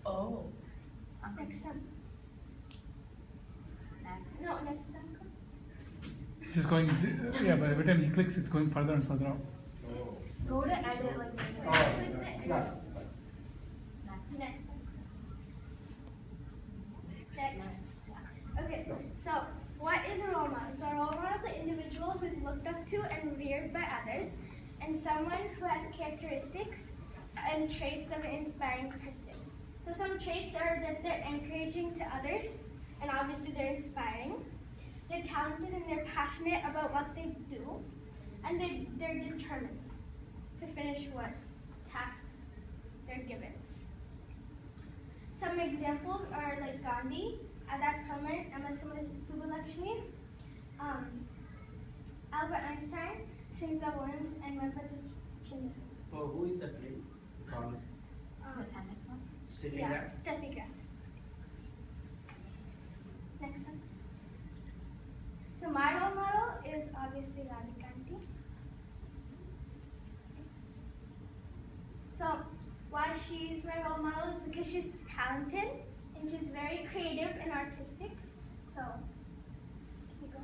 Oh. Next time. No, next time. Just going, yeah, but every time he clicks, it's going further and further out. Oh. Go to edit like Click the edit. yeah. Next. Okay, so what is a role model? So a role model is an individual who is looked up to and revered by others, and someone who has characteristics and traits of an inspiring person. So some traits are that they're encouraging to others, and obviously they're inspiring. They're talented and they're passionate about what they do, and they're determined to finish what task they're given. Some examples are like Gandhi, Adak Kamar, Emma Subbulakshmi, Albert Einstein, Sunita Williams, and Venkat Chinnasan. Oh, who is that lady? Steffi Graf? Steffi Graf. Next one. So my role model is obviously Radhika Aunty. So why she's my role model is because she's talented and she's very creative and artistic. So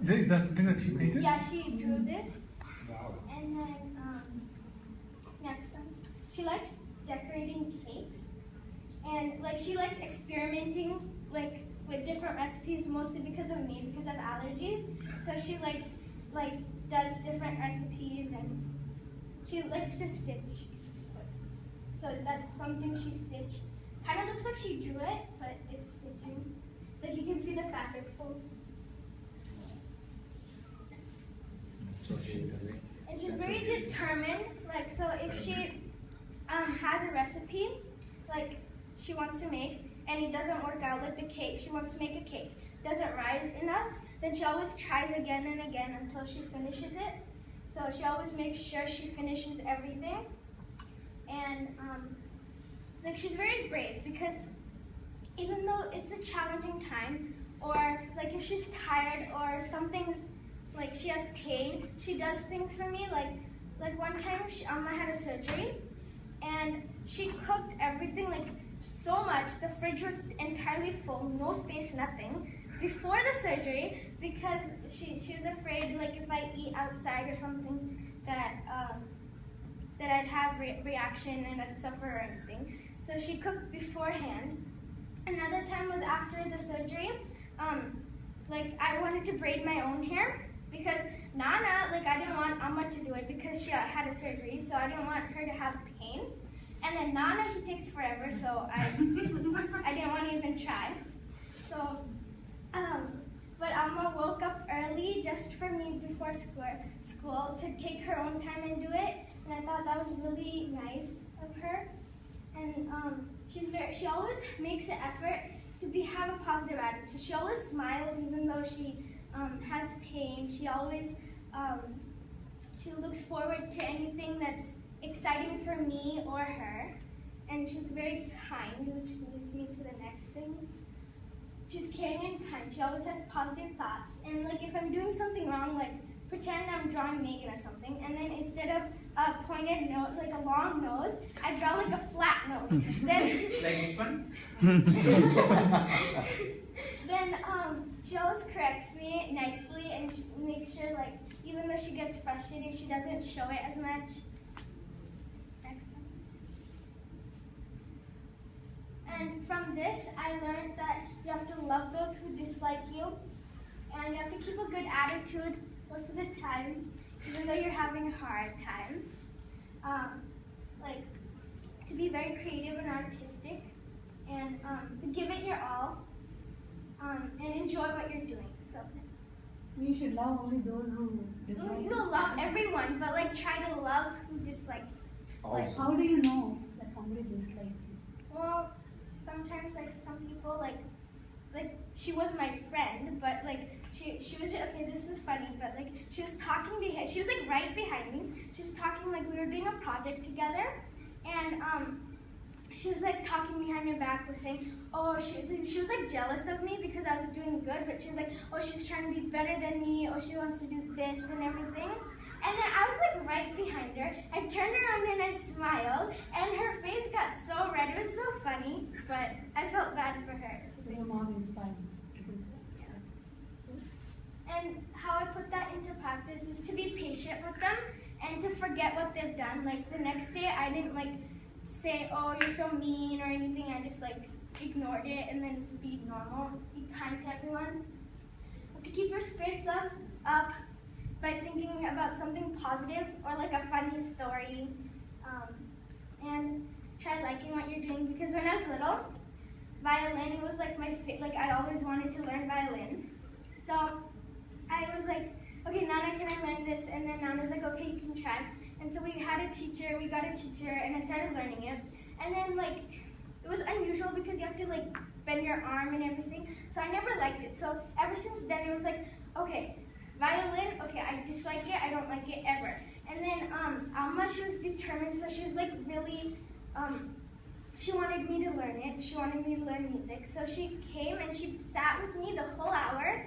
Is that something that she painted? yeah, she drew this. Wow. And then next one, she likes decorating cakes, and like she likes experimenting like with different recipes, mostly because of me, because of allergies. So she like does different recipes, and she likes to stitch. So that's something she stitched. Kind of looks like she drew it, but it's stitching. Like you can see the fabric folds. And she's very determined. Like, so if she has a recipe, like she wants to make, and it doesn't work out, like the cake, she wants to make a cake, doesn't rise enough, then she always tries again and again until she finishes it. So she always makes sure she finishes everything. And like she's very brave, because even though it's a challenging time, or like if she's tired or something's like she has pain, she does things for me. Like one time I had a surgery, and she cooked everything like so much. The fridge was entirely full, no space, nothing, before the surgery, because she was afraid like if I eat outside or something that that I'd have reaction and I'd suffer or anything. So she cooked beforehand. Another time was after the surgery. Like I wanted to braid my own hair, because Nana, like I didn't want Amma to do it because she had a surgery, so I didn't want her to have pain. And then Nana, he takes forever, so I didn't want to even try. So, but Amma woke up early just for me before school to take her own time and do it, and I thought that was really nice of her. And she always makes an effort to have a positive attitude. She always smiles even though she has pain. She always she looks forward to anything that's exciting for me or her, and she's very kind, which leads me to the next thing. She's caring and kind. She always has positive thoughts, and like if I'm doing something wrong, like pretend I'm drawing Megan or something, and then instead of a pointed nose, like a long nose, I draw like a flat nose. Then like this one? Then she always corrects me nicely and makes sure, like, even though she gets frustrated, she doesn't show it as much. And from this, I learned that you have to love those who dislike you, and you have to keep a good attitude most of the time, even though you're having a hard time. Like, to be very creative and artistic, and to give it your all, and enjoy what you're doing. So you should love only those who dislike you. No, love everyone, but like try to love who dislike you. Like, how do you know that somebody dislikes you? Well, sometimes like some people like she was my friend, but like she was okay. This is funny, but like she was talking behind. She was like right behind me. She was talking like we were doing a project together, and she was like talking behind my back, was saying, oh, she was like jealous of me because I was doing good, but she was like, oh, she's trying to be better than me, oh, she wants to do this and everything. And then I was like right behind her. I turned around and I smiled, and her face got so red. It was so funny. but I felt bad for her. So your mom inspired. And how I put that into practice is to be patient with them and to forget what they've done. Like the next day, I didn't like say, "Oh, you're so mean" or anything. I just like ignored it and then be normal, be kind to everyone. To keep your spirits up by thinking about something positive or like a funny story, and try liking what you're doing. Because when I was little, violin was like I always wanted to learn violin. So I was like, okay, Nana, can I learn this? And then Nana's like, okay, you can try. And so we got a teacher, and I started learning it. And then like, it was unusual because you have to like bend your arm and everything. So I never liked it. So ever since then, it was like, okay, violin, okay, I dislike it, I don't like it ever. And then Alma, she was determined, so she was like really, she wanted me to learn it. She wanted me to learn music. So she came and she sat with me the whole hour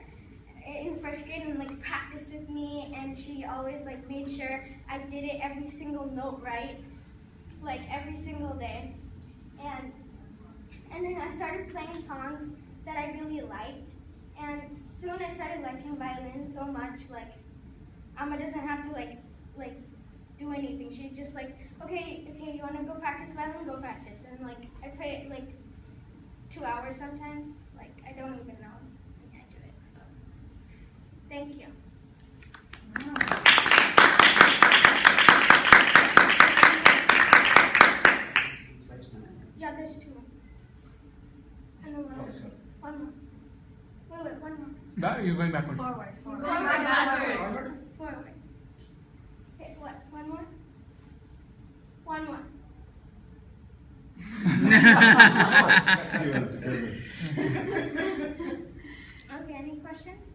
in first grade and like practiced with me, and she always like made sure I did it every single note right, like every single day. And then I started playing songs that I really liked, and soon I started liking violin so much. Like Amma doesn't have to like do anything. She just like, okay, you want to go practice violin? Go practice. And like I play it like 2 hours sometimes. Like I don't even know. I do it. So thank you. Yeah, there's 2 more. And then one more. Wait, one more. You're going backwards. Forward. Going backwards. Forward. Okay, what? One more? One more. She was determined. Okay, any questions?